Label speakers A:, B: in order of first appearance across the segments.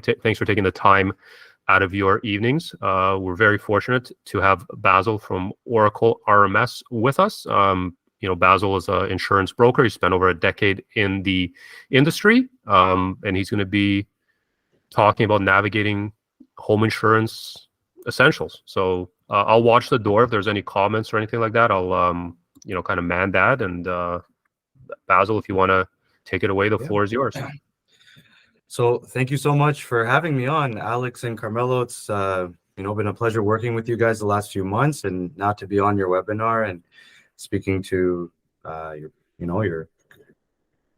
A: Thanks for taking the time out of your evenings. We're very fortunate to have Basel from Oracle RMS with us. Basel is an insurance broker. He spent over a decade in the industry, and he's going to be talking about navigating home insurance essentials. So I'll watch the door. If there's any comments or anything like that, I'll kind of man that. And Basel, if you want to take it away, the floor is yours.
B: So thank you so much for having me on, Alex and Carmelo. It's been a pleasure working with you guys the last few months, and now to be on your webinar and speaking to your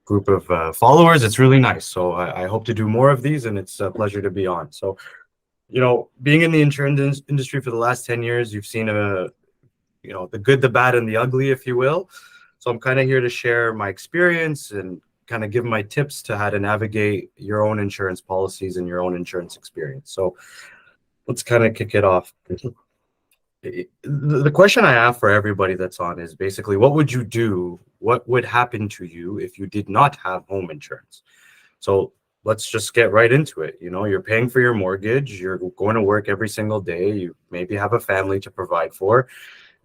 B: group of followers. It's really nice. So I hope to do more of these, and it's a pleasure to be on. So, being in the insurance industry for the last 10 years, you've seen the good, the bad, and the ugly, if you will. So I'm kind of here to share my experience and kind of give my tips to how to navigate your own insurance policies and your own insurance experience. So let's kind of kick it off. The question I have for everybody that's on is basically, what would you do? What would happen to you if you did not have home insurance? So let's just get right into it. You're paying for your mortgage. You're going to work every single day. You maybe have a family to provide for,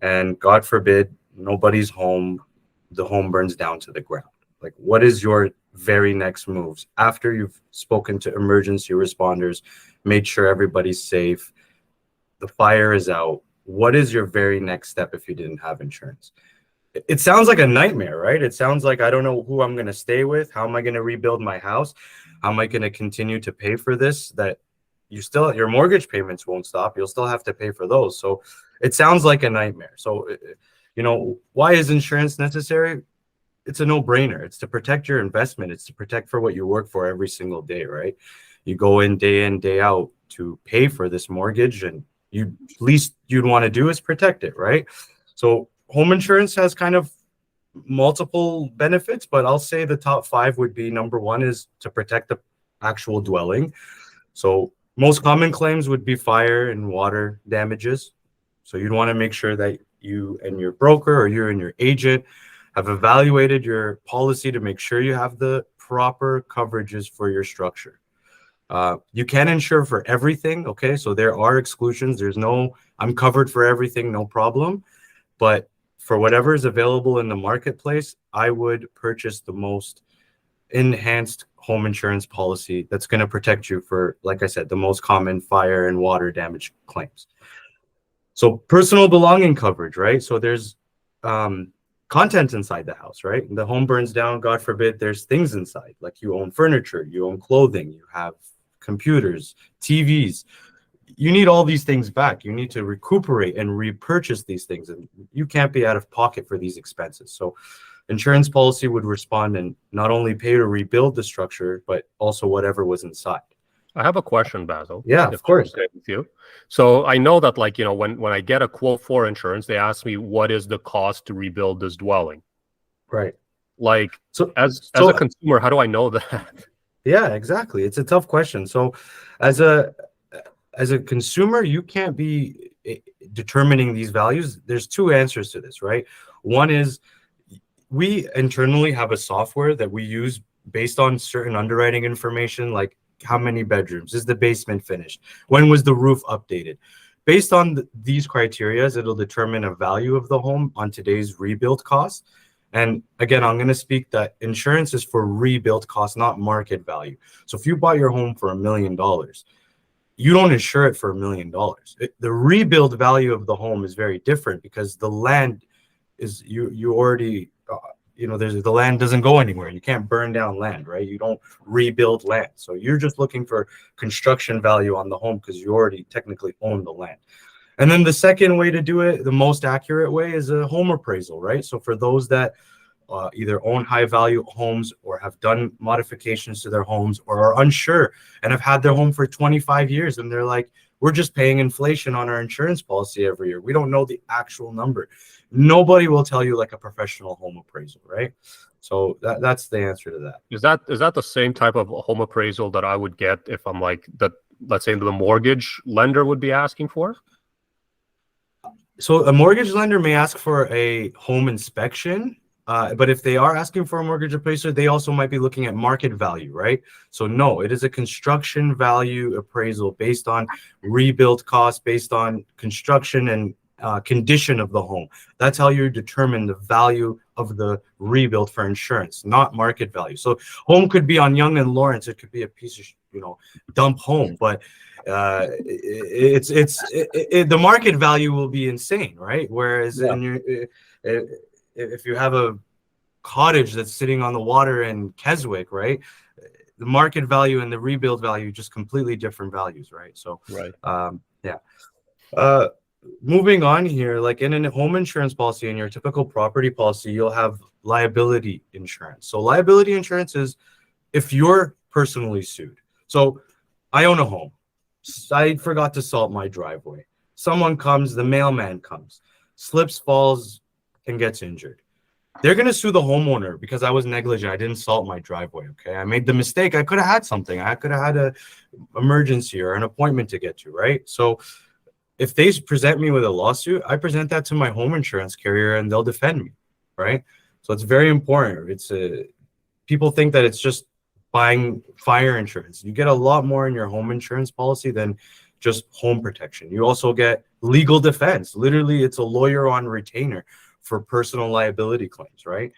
B: and God forbid, nobody's home. The home burns down to the ground. Like, what is your very next moves after you've spoken to emergency responders, made sure everybody's safe, the fire is out? What is your very next step if you didn't have insurance? It sounds like a nightmare, right? It sounds like I don't know who I'm going to stay with. How am I going to rebuild my house? How am I going to continue to pay for this? That your mortgage payments won't stop. You'll still have to pay for those. So it sounds like a nightmare. So, why is insurance necessary? It's a no-brainer. It's to protect your investment. It's to protect for what you work for every single day, right? You go in, day out to pay for this mortgage, and least you'd want to do is protect it, right? So home insurance has kind of multiple benefits, but I'll say the top 5 would be, number 1 is to protect the actual dwelling. So most common claims would be fire and water damages. So you'd want to make sure that you and your broker or you and your agent have evaluated your policy to make sure you have the proper coverages for your structure. You can insure for everything, okay? So there are exclusions. There's no, I'm covered for everything, no problem. But for whatever is available in the marketplace, I would purchase the most enhanced home insurance policy that's going to protect you for, like I said, the most common fire and water damage claims. So personal belonging coverage, right? So there's content inside the house, right? The home burns down, God forbid, there's things inside, like you own furniture, you own clothing, you have computers, TVs. You need all these things back. You need to recuperate and repurchase these things, and you can't be out of pocket for these expenses. So insurance policy would respond and not only pay to rebuild the structure, but also whatever was inside.
A: I have a question, Basel.
B: Yeah, of course.
A: Okay with you. So I know that, when I get a quote for insurance, they ask me, what is the cost to rebuild this dwelling?
B: Right.
A: So as a consumer, how do I know that?
B: Yeah, exactly. It's a tough question. So as a consumer, you can't be determining these values. There's 2 answers to this, right? One is we internally have a software that we use based on certain underwriting information, like how many bedrooms, is the basement finished, when was the roof updated. Based on these criteria, it'll determine a value of the home on today's rebuild cost. And again, I'm going to speak that insurance is for rebuild cost, not market value. So if you bought your home for $1 million, you don't insure it for $1 million. The rebuild value of the home is very different, because the land is you already the land doesn't go anywhere. You can't burn down land, right? You don't rebuild land. So you're just looking for construction value on the home because you already technically own the land. And then the second way to do it, the most accurate way, is a home appraisal, right? So for those that either own high value homes or have done modifications to their homes or are unsure and have had their home for 25 years, and they're like, we're just paying inflation on our insurance policy every year. We don't know the actual number. Nobody will tell you like a professional home appraisal, right? So that's the answer to that.
A: Is that the same type of home appraisal that I would get if I'm like let's say the mortgage lender would be asking for?
B: So a mortgage lender may ask for a home inspection, But if they are asking for a mortgage appraiser, they also might be looking at market value, right? So no, it is a construction value appraisal based on rebuild costs, based on construction and condition of the home. That's how you determine the value of the rebuild for insurance, not market value. So home could be on Yonge and Lawrence. It could be a piece of, dump home, but the market value will be insane, right? Whereas in your, if you have a cottage that's sitting on the water in Keswick, right? The market value and the rebuild value, just completely different values, right? So, moving on here, like in a home insurance policy, in your typical property policy, you'll have liability insurance. So liability insurance is if you're personally sued. So I own a home. I forgot to salt my driveway. Someone comes, the mailman comes, slips, falls, and gets injured. They're going to sue the homeowner because I was negligent. I didn't salt my driveway, okay? I made the mistake. I could have had something. I could have had an emergency or an appointment to get to, right? So if they present me with a lawsuit, I present that to my home insurance carrier and they'll defend me, right? So it's very important. People think that it's just buying fire insurance. You get a lot more in your home insurance policy than just home protection. You also get legal defense. Literally, it's a lawyer on retainer for personal liability claims, right?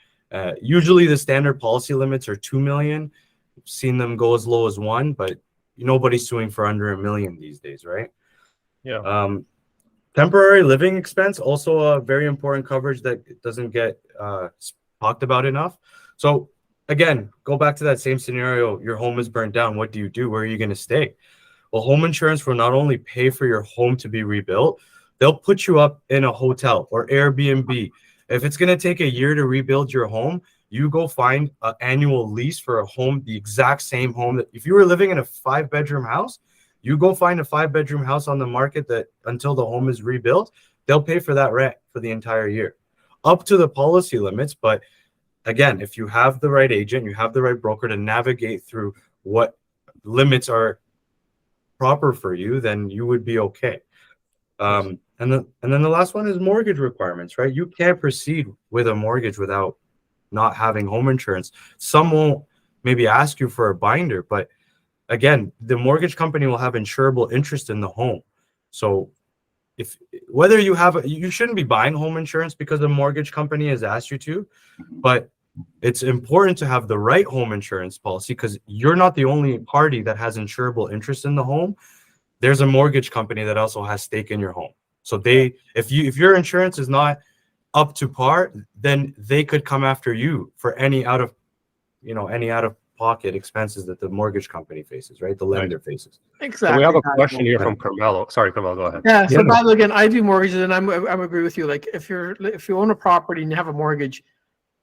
B: Usually the standard policy limits are 2 million. I've seen them go as low as 1, but nobody's suing for under $1 million these days, right?
A: Yeah.
B: Temporary living expense, also a very important coverage that doesn't get talked about enough. So again, go back to that same scenario. Your home is burnt down. What do you do? Where are you going to stay? Well, home insurance will not only pay for your home to be rebuilt, they'll put you up in a hotel or Airbnb. If it's going to take a year to rebuild your home, you go find an annual lease for a home, the exact same home that if you were living in a 5-bedroom house, you go find a 5-bedroom house on the market that until the home is rebuilt, they'll pay for that rent for the entire year, up to the policy limits. But again, if you have the right agent, you have the right broker to navigate through what limits are proper for you, then you would be okay. And then the last one is mortgage requirements, right? You can't proceed with a mortgage without not having home insurance. Some won't maybe ask you for a binder, but again, the mortgage company will have insurable interest in the home. So whether you shouldn't be buying home insurance because the mortgage company has asked you to, but it's important to have the right home insurance policy because you're not the only party that has insurable interest in the home. There's a mortgage company that also has stake in your home. So if your insurance is not up to par, then they could come after you for any out of pocket expenses that the mortgrage company faces, right? The lender faces.
C: Exactly.
A: So we have a question here from Carmelo. Sorry, Carmelo, go ahead.
C: Yeah. So Basel, again, I do mortgages, and I agree with you. Like if you own a property and you have a mortgage,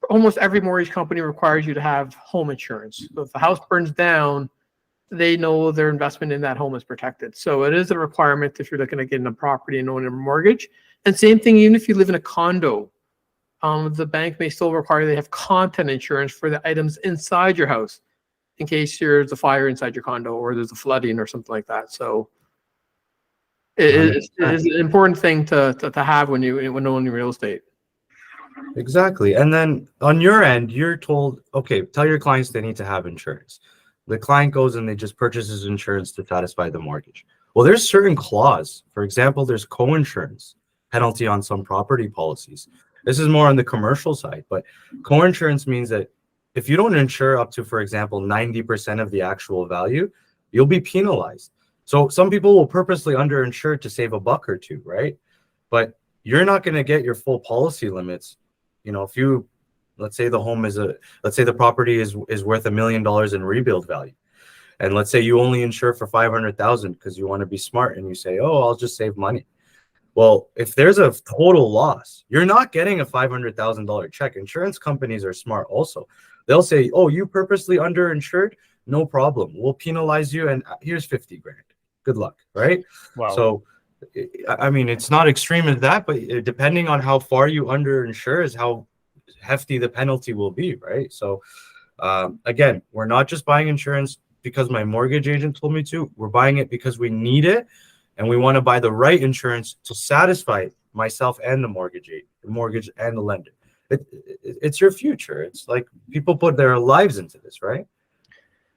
C: almost every mortgage company requires you to have home insurance. So if the house burns down, they know their investment in that home is protected. So it is a requirement if you're looking at getting a property and owning a mortgage. And same thing, even if you live in a condo, the bank may still require they have content insurance for the items inside your house in case there's a fire inside your condo or there's a flooding or something like that. So it is an important thing to have when owning real estate.
B: Exactly. And then on your end, you're told, okay, tell your clients they need to have insurance. The client goes and they just purchases insurance to satisfy the mortgage. Well, there's certain clause. For example, there's co-insurance penalty on some property policies. This is more on the commercial side, but co-insurance means that if you don't insure up to, for example, 90% of the actual value, you'll be penalized. So some people will purposely underinsure to save $1 or $2, right? But you're not going to get your full policy limits. If you, let's say the property is worth $1 million in rebuild value. And let's say you only insure for 500,000 because you want to be smart and you say, oh, I'll just save money. Well, if there's a total loss, you're not getting a $500,000 check. Insurance companies are smart also. They'll say, oh, you purposely underinsured? No problem. We'll penalize you and here's 50 grand. Good luck, right?
A: Wow.
B: So, I mean, it's not extreme as that, but depending on how far you underinsure is how hefty the penalty will be, right? So, again, we're not just buying insurance because my mortgage agent told me to. We're buying it because we need it. And we want to buy the right insurance to satisfy myself and the mortgage and the lender. It's your future. It's like people put their lives into this, right?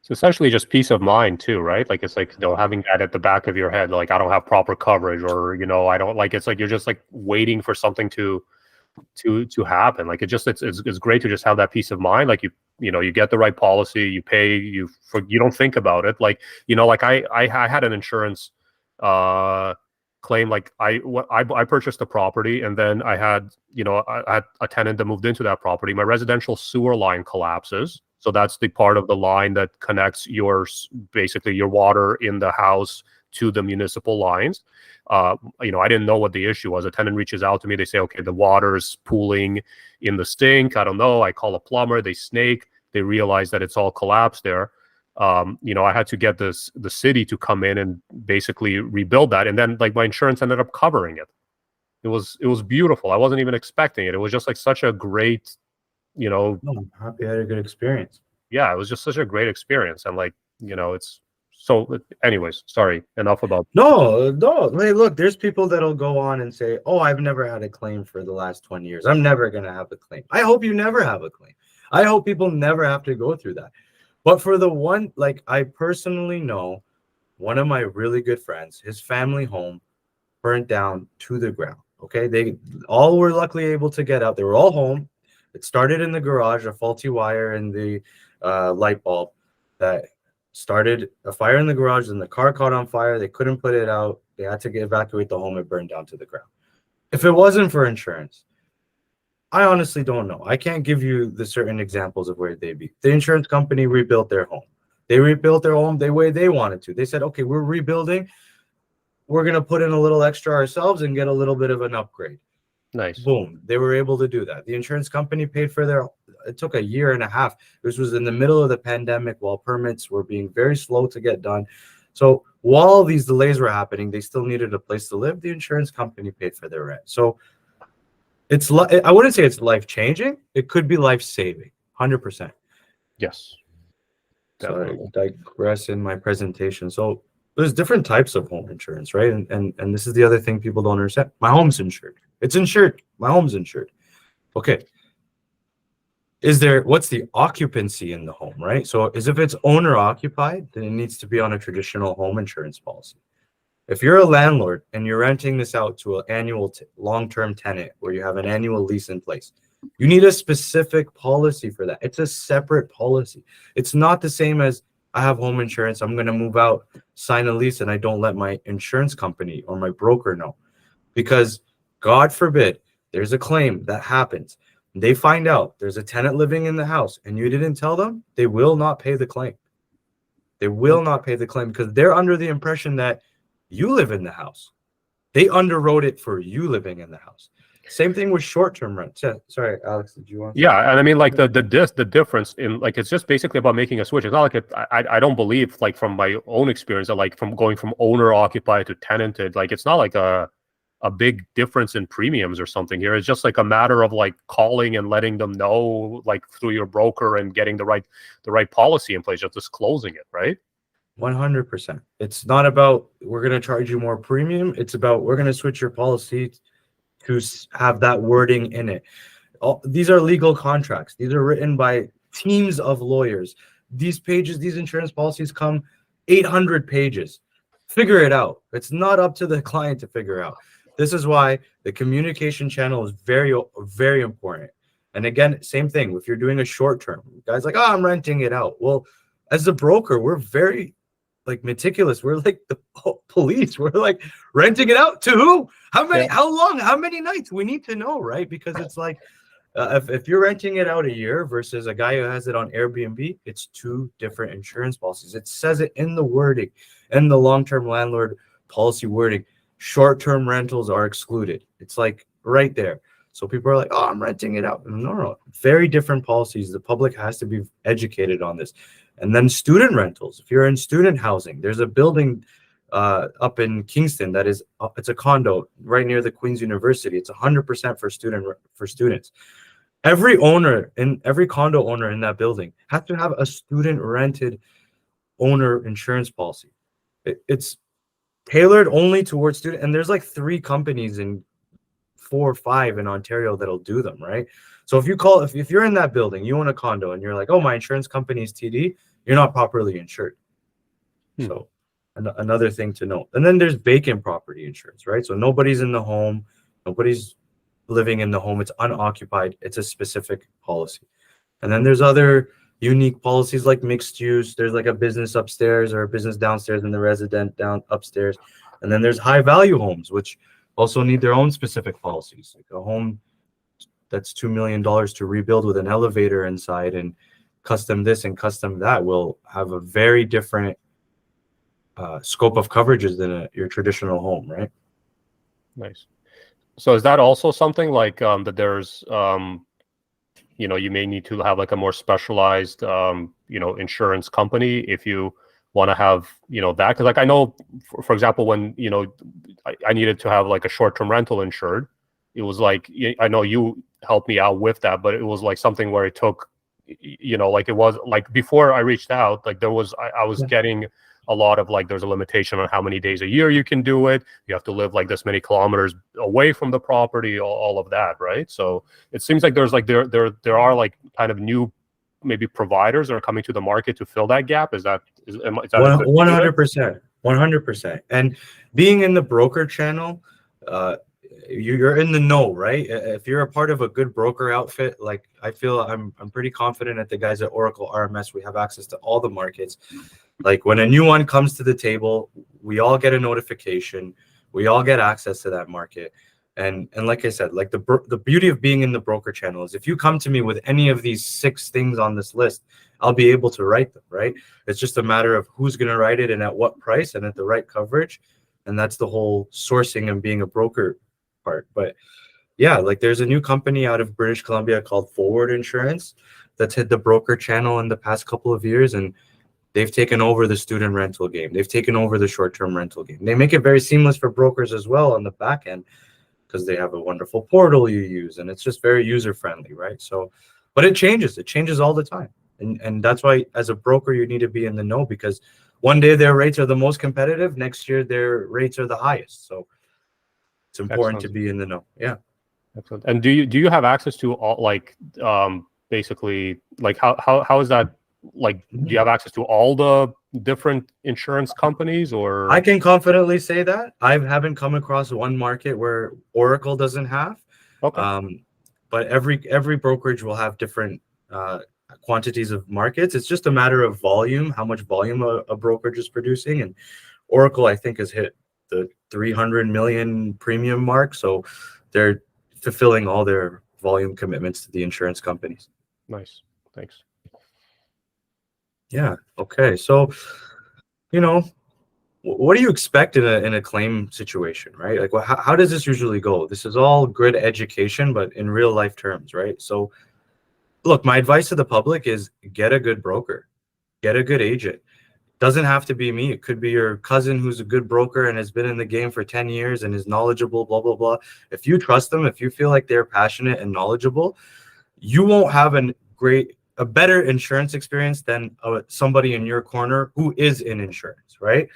A: It's essentially just peace of mind too, right? Like it's like, you know, having that at the back of your head, like I don't have proper coverage, or, you know, I don't, like, it's like you're just like waiting for something to happen. Like it's great to just have that peace of mind. Like you know, you get the right policy, you pay, you don't think about it. Like, you know, like I had an insurance claim. Like I purchased a property, and then I had, you know, I had a tenant that moved into that property. My residential sewer line collapses. So that's the part of the line that connects basically your water in the house to the municipal lines. You know, I didn't know what the issue was. A tenant reaches out to me. They say, okay, the water's pooling in the sink. I don't know. I call a plumber. They snake. They realize that it's all collapsed there. You know, I had to get the city to come in and basically rebuild that. And then like my insurance ended up covering it. It was beautiful. I wasn't even expecting it. It was just like such a great, you know.
B: Oh, I'm happy I had a good experience.
A: Yeah, it was just such a great experience. And like, you know, it's so anyways, sorry, enough about.
B: No. Hey, look, there's people that'll go on and say, oh, I've never had a claim for the last 20 years. I'm never going to have a claim. I hope you never have a claim. I hope people never have to go through that. But for the one, like, I personally know one of my really good friends, his family home burnt down to the ground. Okay. They all were luckily able to get out. They were all home. It started in the garage, a faulty wire in the light bulb that started a fire in the garage, and the car caught on fire. They couldn't put it out. They had to evacuate the home. It burned down to the ground. If it wasn't for insurance, I honestly don't know. I can't give you the certain examples of where they'd be. The insurance company rebuilt their home. They rebuilt their home the way they wanted to. They said, okay, we're rebuilding. We're going to put in a little extra ourselves and get a little bit of an upgrade.
A: Nice.
B: Boom. They were able to do that. The insurance company paid for it took a year and a half. This was in the middle of the pandemic while permits were being very slow to get done. So while these delays were happening, they still needed a place to live. The insurance company paid for their rent. So I wouldn't say it's life-changing. It could be life-saving, 100%.
A: Yes.
B: Sorry, digress in my presentation. So there's different types of home insurance, right? And this is the other thing people don't understand. My home's insured. It's insured. My home's insured. Okay. What's the occupancy in the home, right? So if it's owner occupied, then it needs to be on a traditional home insurance policy. If you're a landlord and you're renting this out to an annual long-term tenant where you have an annual lease in place, you need a specific policy for that. It's a separate policy. It's not the same as I have home insurance. I'm going to move out, sign a lease, and I don't let my insurance company or my broker know. Because God forbid, there's a claim that happens. They find out there's a tenant living in the house and you didn't tell them, they will not pay the claim. They will not pay the claim because they're under the impression that you live in the house. They underwrote it for you living in the house. Same thing with short-term rent. Sorry, Alex, did you want?
A: Yeah, and I mean, like the difference in, like, it's just basically about making a switch. It's not like I don't believe, like, from my own experience, that like from going from owner occupied to tenanted, like it's not like a big difference in premiums or something here. It's just like a matter of like calling and letting them know, like through your broker, and getting the right policy in place, just disclosing it, right?
B: 100%. It's not about we're going to charge you more premium. It's about we're going to switch your policy to have that wording in it. These are legal contracts. These are written by teams of lawyers. These insurance policies come 800 pages. Figure it out. It's not up to the client to figure out. This is why the communication channel is very, very important. And again, same thing. If you're doing a short term, guys like, oh, I'm renting it out. Well, as a broker, we're very like meticulous. We're like the police. We're like, renting it out to who? How many? Yeah. How long? How many nights? We need to know, right? Because it's like, if you're renting it out a year versus a guy who has it on Airbnb, it's two different insurance policies. It says it in the wording, in the long-term landlord policy wording. Short-term rentals are excluded. It's like right there. So people are like, oh, I'm renting it out. No. Very different policies. The public has to be educated on this. And then student rentals. If you're in student housing, there's a building up in Kingston that is, it's a condo right near the Queen's University. It's 100% for students. Every condo owner in that building has to have a student rented owner insurance policy. It's tailored only towards student, and there's like 3 companies and 4 or 5 in Ontario that'll do them, right? So if you're in that building, you own a condo, and you're like, oh, my insurance company is TD, you're not properly insured. So another thing to note. And then there's vacant property insurance, right? So nobody's in the home, nobody's living in the home, it's unoccupied, it's a specific policy. And then there's other unique policies like mixed use. There's like a business upstairs or a business downstairs and the resident down upstairs. And then there's high value homes, which also need their own specific policies. Like a home that's $2 million to rebuild with an elevator inside and custom this and custom that will have a very different scope of coverages than your traditional home, right?
A: Nice. So is that also something like that there's you may need to have like a more specialized insurance company if you want to have that? Because like I know for example, when I needed to have like a short-term rental insured, it was like, I know you helped me out with that, but it was like something where it took like it was like before I reached out, like there was I was getting a lot of like there's a limitation on how many days a year you can do it. You have to live like this many kilometers away from the property, all of that, right? So it seems like there's like there are like kind of new maybe providers that are coming to the market to fill that gap. Is that
B: 100%? 100%. And being in the broker channel, you're in the know, right? If you're a part of a good broker outfit, like I feel I'm pretty confident at the guys at Oracle RMS, we have access to all the markets. Like when a new one comes to the table, we all get a notification, we all get access to that market. And like I said, like the beauty of being in the broker channel is if you come to me with any of these 6 things on this list, I'll be able to write them, right? It's just a matter of who's going to write it and at what price and at the right coverage. And that's the whole sourcing and being a broker part. But yeah, like there's a new company out of British Columbia called Forward Insurance that's hit the broker channel in the past couple of years, and they've taken over the student rental game. They've taken over the short-term rental game. They make it very seamless for brokers as well on the back end because they have a wonderful portal you use, and it's just very user-friendly, right? So, but it changes all the time. And that's why as a broker, you need to be in the know, because one day their rates are the most competitive, next year their rates are the highest. So it's important to be in the know. Yeah.
A: Excellent. And do you have access to all, like basically like how is that, like do you have access to all the different insurance companies? Or
B: I can confidently say that I haven't come across one market where Oracle doesn't have.
A: Okay.
B: But every brokerage will have different quantities of markets. It's just a matter of volume, how much volume a brokerage is producing. And Oracle, I think, has hit the 300 million premium mark. So they're fulfilling all their volume commitments to the insurance companies.
A: Nice. Thanks.
B: Yeah. Okay. So, what do you expect in a claim situation, right? Like, how does this usually go? This is all good education, but in real life terms, right? So, look, my advice to the public is get a good broker, get a good agent. Doesn't have to be me. It could be your cousin who's a good broker and has been in the game for 10 years and is knowledgeable, blah, blah, blah. If you trust them, if you feel like they're passionate and knowledgeable, you won't have a better insurance experience than somebody in your corner who is in insurance, right?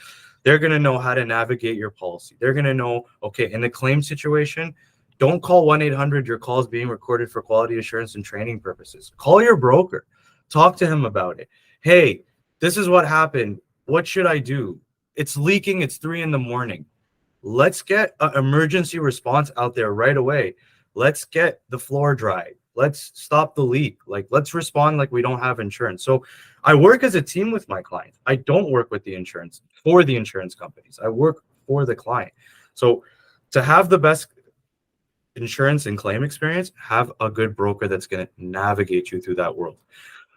B: They're going to know how to navigate your policy. They're going to know, okay, in a claim situation, don't call 1-800, your call is being recorded for quality assurance and training purposes. Call your broker. Talk to him about it. Hey, this is what happened. What should I do? It's leaking. It's 3 a.m. Let's get an emergency response out there right away. Let's get the floor dry. Let's stop the leak. Like, let's respond like we don't have insurance. So I work as a team with my clients. I don't work with the insurance companies. I work for the client. So to have the best insurance and claim experience, have a good broker that's going to navigate you through that world.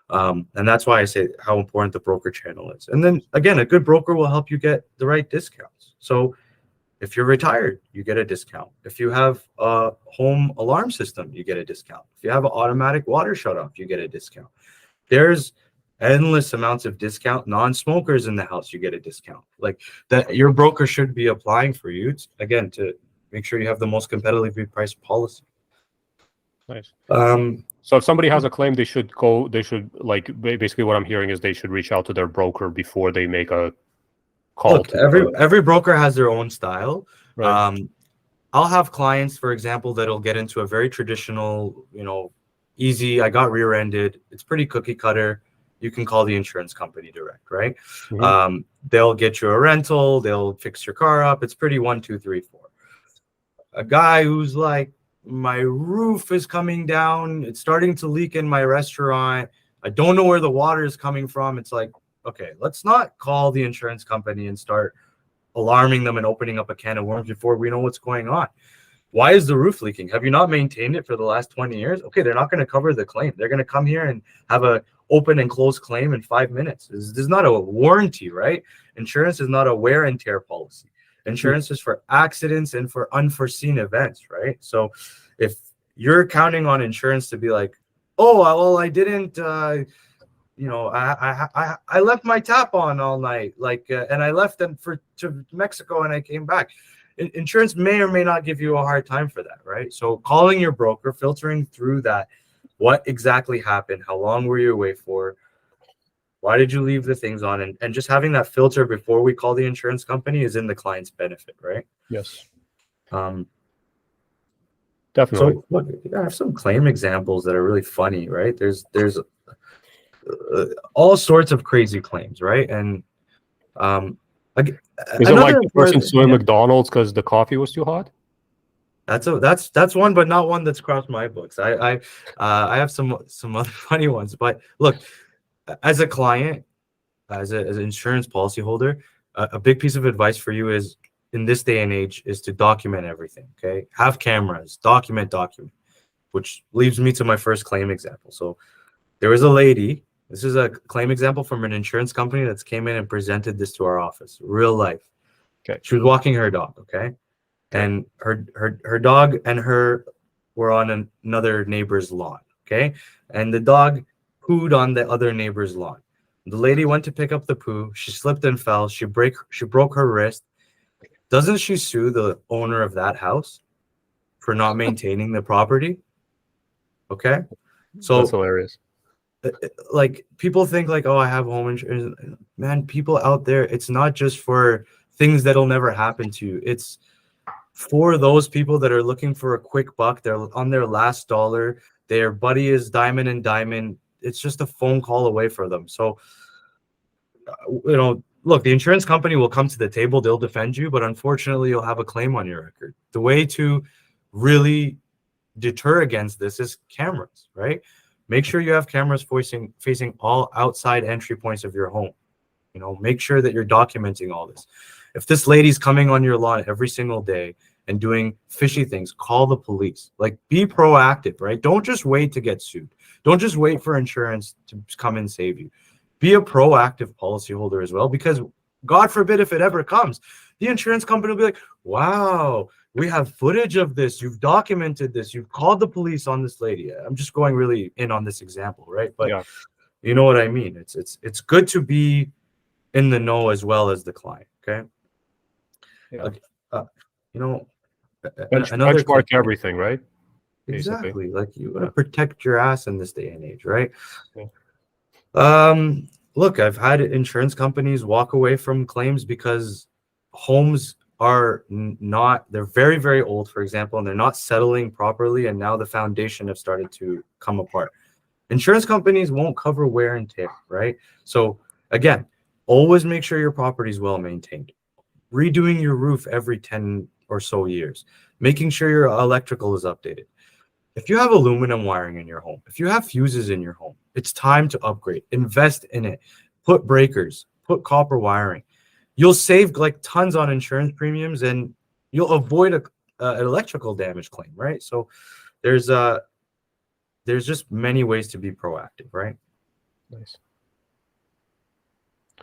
B: And that's why I say how important the broker channel is. And then again, a good broker will help you get the right discounts. So if you're retired, you get a discount. If you have a home alarm system, you get a discount. If you have an automatic water shutoff, you get a discount. There's endless amounts of discount. Non-smokers in the house, you get a discount. Like that, your broker should be applying for you, again, to make sure you have the most competitively priced policy.
A: Nice. So if somebody has a claim, they should like, basically what I'm hearing is they should reach out to their broker before they make a call.
B: Look, every broker has their own style.
A: Right.
B: I'll have clients, for example, that'll get into a very traditional, easy. I got rear-ended. It's pretty cookie cutter. You can call the insurance company direct, right? They'll get you a rental. They'll fix your car up. It's pretty 1, 2, 3, 4. A guy who's like, my roof is coming down. It's starting to leak in my restaurant. I don't know where the water is coming from. It's like, okay, let's not call the insurance company and start alarming them and opening up a can of worms before we know what's going on. Why is the roof leaking? Have you not maintained it for the last 20 years? Okay, they're not going to cover the claim. They're going to come here and have a open and close claim in 5 minutes. This is not a warranty, right? Insurance is not a wear and tear policy. Insurance is for accidents and for unforeseen events, right? So if you're counting on insurance to be like, oh, well, I didn't, I left my tap on all night, and I left them to Mexico and I came back. Insurance may or may not give you a hard time for that, right? So calling your broker, filtering through that, what exactly happened? How long were you away for? Why did you leave the things on? And just having that filter before we call the insurance company is in the client's benefit, right?
A: Yes.
B: Definitely. So look, I have some claim examples that are really funny, right? There's all sorts of crazy claims, right? And
A: is it like the person suing McDonald's because the coffee was too hot?
B: That's one, but not one that's crossed my books. I have some other funny ones, but look, as a client, as an insurance policy holder, a big piece of advice for you is, in this day and age, is to document everything. Okay, have cameras, document, which leads me to my first claim example. So there was a lady. This is a claim example from an insurance company that's came in and presented this to our office, real life.
A: Okay.
B: She was walking her dog. Okay. And her dog and her were on another neighbor's lawn. Okay. And the dog pooed on the other neighbor's lawn. The lady went to pick up the poo. She slipped and fell. She broke her wrist. Doesn't she sue the owner of that house for not maintaining the property? Okay. So
A: that's hilarious.
B: Like, people think like, oh, I have home insurance. Man, people out there, it's not just for things that'll never happen to you. It's for those people that are looking for a quick buck. They're on their last dollar. Their buddy is diamond and diamond. It's just a phone call away for them. So, look, the insurance company will come to the table. They'll defend you, but unfortunately, you'll have a claim on your record. The way to really deter against this is cameras, right? Make sure you have cameras facing all outside entry points of your home. Make sure that you're documenting all this. If this lady's coming on your lawn every single day and doing fishy things, call the police. Like, be proactive, right? Don't just wait to get sued. Don't just wait for insurance to come and save you. Be a proactive policyholder as well, because God forbid if it ever comes, the insurance company will be like, wow, we have footage of this. You've documented this. You've called the police on this lady. I'm just going really in on this example, right? But yeah, you know what I mean? It's good to be in the know as well as the client, okay?
A: Yeah.
B: Benchmark
A: everything, right?
B: Exactly.
A: Basically.
B: Like, you want to protect your ass in this day and age, right?
A: Yeah.
B: Look, I've had insurance companies walk away from claims because homes are they're very, very old, for example, and they're not settling properly, and now the foundation have started to come apart. Insurance companies won't cover wear and tear, right? So again, always make sure your property is well maintained. Redoing your roof every 10 or so years. Making sure your electrical is updated. If you have aluminum wiring in your home, if you have fuses in your home, it's time to upgrade. Invest in it. Put breakers, put copper wiring. You'll save like tons on insurance premiums, and you'll avoid an electrical damage claim, right? So there's just many ways to be proactive, right?
A: Nice.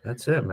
B: That's it, man.